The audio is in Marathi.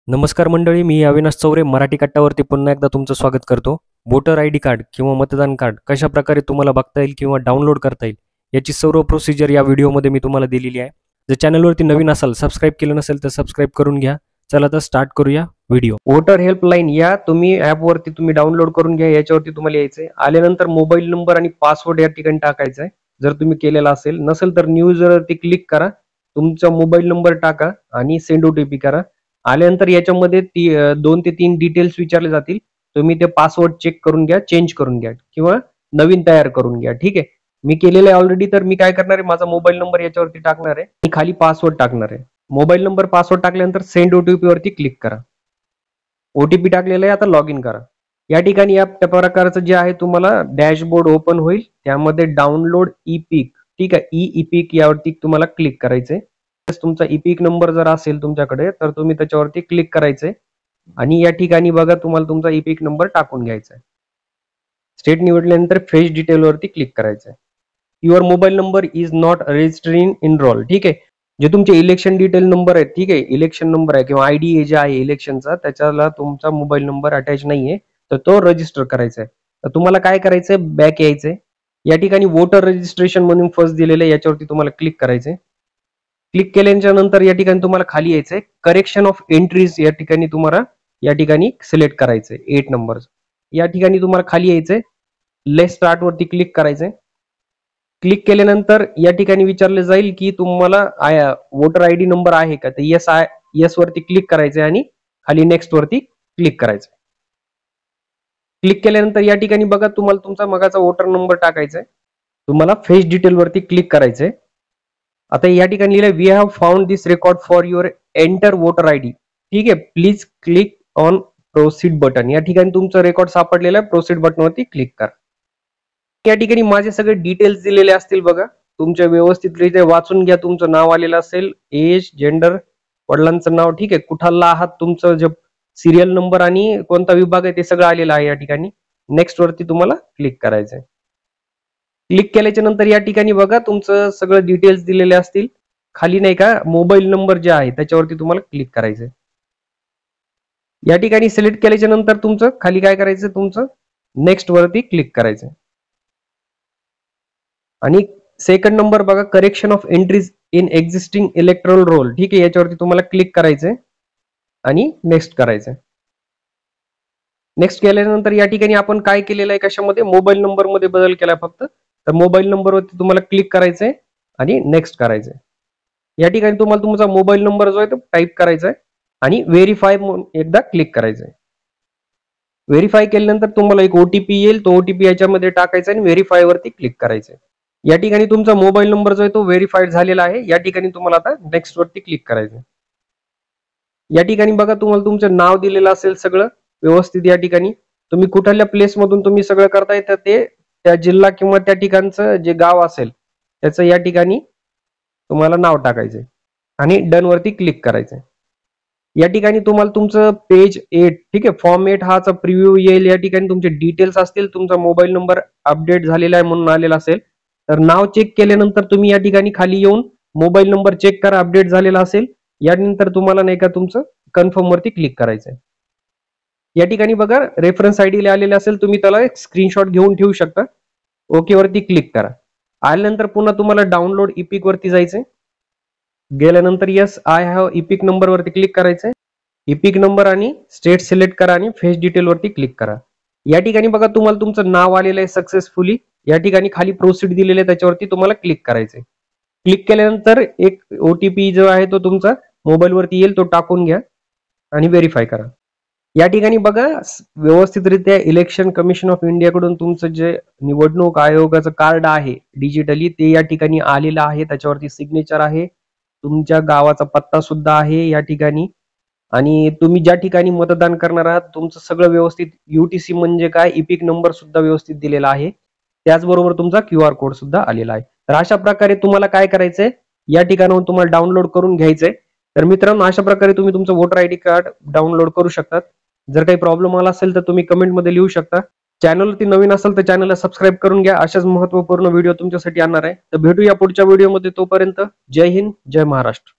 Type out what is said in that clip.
नमस्कार मंडळी, मी अविनाश चौरे मराठी कट्टावरती पुन्हा एकदा तुमचं स्वागत करतो. वोटर आय डी कार्ड किंवा मतदान कार्ड कशा प्रकारे तुम्हाला बघता येईल किंवा डाउनलोड करता येईल याची सर्व प्रोसिजर या व्हिडिओमध्ये मी तुम्हाला दिलेली आहे. जर चॅनलवरती नवीन असाल, सबस्क्राईब केलं नसेल तर सबस्क्राईब करून घ्या. चला तर स्टार्ट करूया व्हिडिओ. वोटर हेल्पलाईन या तुम्ही ॲपवरती तुम्ही डाउनलोड करून घ्या. याच्यावरती तुम्हाला यायचंय. आल्यानंतर मोबाईल नंबर आणि पासवर्ड या ठिकाणी टाकायचा आहे. जर तुम्ही केलेला असेल, नसेल तर न्यू यूजरवरती क्लिक करा, तुमचा मोबाईल नंबर टाका आणि सेंड OTP करा. आल्यानंतर याच्यामध्ये 2 ते 3 डिटेल्स विचारले जातील. तुम्ही ते पासवर्ड चेक करून घ्या, चेंज करून घ्या किंवा नवीन तयार करून घ्या. ठीक आहे, मी केलेलं आहे ऑलरेडी. तर मी काय करणार आहे, माझा मोबाईल नंबर याच्यावरती टाकणार आहे आणि खाली पासवर्ड टाकणार आहे. मोबाईल नंबर पासवर्ड टाकल्यानंतर सेंड OTP वरती क्लिक करा. OTP टाकलेला आहे, आता लॉग इन करा. या ठिकाणी या प्रकारचं जे आहे तुम्हाला डॅशबोर्ड ओपन होईल. त्यामध्ये डाउनलोड ई-पीक, ठीक आहे, ई-पीक यावरती तुम्हाला क्लिक करायचंय. तुमचा ई-पीक नंबर जर असेल तुमच्याकडे तर तुम्ही त्याच्यावरती क्लिक करायचंय आणि या ठिकाणी बघा तुम्हाला तुमचा ई-पीक नंबर टाकून घ्यायचा आहे. स्टेट निवडल्यानंतर फेच डिटेल वरती क्लिक करायचंय. Your mobile number is not registered in enrol, ठीक आहे. जे तुमचे इलेक्शन डिटेल नंबर आहेत, ठीक आहे, इलेक्शन नंबर आहे किंवा ID जे आहे इलेक्शनचा, त्याच्याला तुमचा मोबाईल नंबर अटॅच नाहीये, तर तो रजिस्टर करायचा आहे. तर तुम्हाला काय करायचंय, बॅक यायचंय. या ठिकाणी वोटर रजिस्ट्रेशन म्हणून फर्स्ट दिलेलं आहे, याच्यावरती तुम्हाला क्लिक करायचंय. क्लिक केल्याच्या नंतर या ठिकाणी तुम्हाला खाली यायचंय. करेक्शन ऑफ एंट्रीज या ठिकाणी तुम्हाला या ठिकाणी सिलेक्ट करायचंय 8 नंबर. या ठिकाणी तुम्हाला खाली यायचंय. लेट स्टार्ट वरती क्लिक करायचंय. क्लिक केल्यानंतर या ठिकाणी विचारले जाईल की तुम्हाला वोटर ID नंबर आहे का, तर येस वरती क्लिक करायचंय आणि खाली नेक्स्ट वरती क्लिक करायचंय. क्लिक केल्यानंतर या ठिकाणी बघा तुम्हाला तुमचा मगाचा वोटर नंबर टाकायचा आहे. तुम्हाला फेच डिटेल वरती क्लिक करायचंय. आता या ठिकाणी लिहिलंय, we have found this record for your enter voter ID, ठीक आहे, please click on proceed button. या ठिकाणी तुमचं रेकॉर्ड सापडलेलं आहे, प्रोसीड बटन वरती क्लिक करा. या ठिकाणी माझे सगळे डिटेल्स दिलेले असतील बघा. तुमच्या व्यवस्थितरित्या वाचून घ्या. तुमचं नाव आलेलं असेल, एज, जेंडर, वडिलांचं नाव, ठीक आहे, कुठाला आहात, तुमचं जे सिरियल नंबर आणि कोणता विभाग आहे ते सगळं आलेलं आहे. या ठिकाणी नेक्स्ट वरती तुम्हाला क्लिक करायचंय. क्लिक केल्याच्या नंतर या ठिकाणी बघा तुमचं सगळं डिटेल्स दिलेले असतील. खाली नाही का मोबाईल नंबर जे आहे त्याच्यावरती तुम्हाला क्लिक करायचंय. या ठिकाणी सिलेक्ट केल्याच्या नंतर तुमचं खाली काय करायचं, तुमचं नेक्स्ट वरती क्लिक करायचंय. आणि सेकंड नंबर बघा, correction of entries in existing erectile role, ठीक आहे, याच्यावरती तुम्हाला क्लिक करायचंय आणि नेक्स्ट करायचंय. नेक्स्ट केल्यानंतर या ठिकाणी आपण काय केलेलं आहे, कशामध्ये, मोबाईल नंबर मध्ये बदल केलाय फक्त. तर मोबाईल नंबरवरती तुम्हाला क्लिक करायचंय आणि नेक्स्ट करायचंय. या ठिकाणी तुम्हाला तुमचा मोबाईल नंबर जो आहे तो टाईप करायचा आहे आणि व्हेरीफाय म्हणून एकदा क्लिक करायचंय. व्हेरीफाय केल्यानंतर तुम्हाला एक OTP येईल, तो OTP याच्यामध्ये टाकायचा आणि व्हेरीफाय वरती क्लिक करायचंय. या ठिकाणी तुमचा मोबाईल नंबर जो आहे तो व्हेरीफाईड झालेला आहे. या ठिकाणी तुम्हाला आता नेक्स्ट वरती क्लिक करायचंय. या ठिकाणी बघा तुम्हाला तुमचं नाव दिलेलं असेल सगळं व्यवस्थित. या ठिकाणी तुम्ही कुठल्या प्लेस मधून तुम्ही सगळं करताय तर ते त्या जिल्हा किंवा त्या ठिकाणचं जे गाव असेल त्याचं या ठिकाणी तुम्हाला नाव टाकायचंय आणि डन वरती क्लिक करायचंय. या ठिकाणी तुम्हाला तुमचं पेज 8, ठीक आहे, फॉर्म 8 हाचा प्रिव्ह्यू येईल. या ठिकाणी तुमचे डिटेल्स असतील, तुमचा मोबाईल नंबर अपडेट झालेला आहे म्हणून आलेला असेल. तर नाव चेक केल्यानंतर तुम्ही या ठिकाणी खाली येऊन मोबाईल नंबर चेक करा, अपडेट झालेला असेल. यानंतर तुम्हाला नाही का तुमचं कन्फर्म वरती क्लिक करायचंय. या ठिकाणी बघा रेफरन्स ID आलेले असेल, तुम्ही त्याला एक स्क्रीनशॉट घेऊन ठेवू शकता. ओके वरती क्लिक करा. आल्यानंतर पुन्हा तुम्हाला डाउनलोड ई-पीक वरती जायचंय. गेल्यानंतर येस आय हॅव ई-पीक नंबर वरती क्लिक करायचंय. ई-पीक नंबर आणि स्टेट सिलेक्ट करा आणि फेच डिटेल वरती क्लिक करा. या ठिकाणी बघा तुम्हाला तुमचं नाव आलेलं आहे सक्सेसफुली. या ठिकाणी खाली प्रोसीड दिलेलं आहे, त्याच्यावरती तुम्हाला क्लिक करायचंय. क्लिक केल्यानंतर एक OTP जो आहे तो तुमचा मोबाईल वरती येईल, तो टाकून घ्या आणि व्हेरीफाय करा. या ठिकाणी बघा व्यवस्थितरित्या इलेक्शन कमिशन ऑफ इंडिया कडून तुमचं जे निवडणूक आयोगाचं कार्ड आहे डिजिटली ते या ठिकाणी आलेलं आहे. त्याच्यावरती सिग्नेचर आहे, तुमच्या गावाचा पत्ता सुद्धा आहे या ठिकाणी आणि तुम्ही ज्या ठिकाणी मतदान करणार आहात तुमचं सगळं व्यवस्थित, UTC म्हणजे काय, ई-पीक नंबर सुद्धा व्यवस्थित दिलेला आहे. त्याचबरोबर तुमचा QR कोड सुद्धा आलेला आहे. तर अशा प्रकारे तुम्हाला काय करायचंय, या ठिकाणाहून तुम्हाला डाउनलोड करून घ्यायचंय. तर मित्रांनो, अशा प्रकारे तुम्ही तुमचं वोटर ID कार्ड डाउनलोड करू शकतात. जर काही प्रॉब्लेम आला असेल तर तुम्ही कमेंटमध्ये लिहू शकता. चॅनलवरती नवीन असेल तर चॅनलला सबस्क्राईब करून घ्या. अशाच महत्त्वपूर्ण व्हिडिओ तुमच्यासाठी आणणार आहे. तर भेटूया पुढच्या व्हिडिओमध्ये. तोपर्यंत जय हिंद, जय महाराष्ट्र.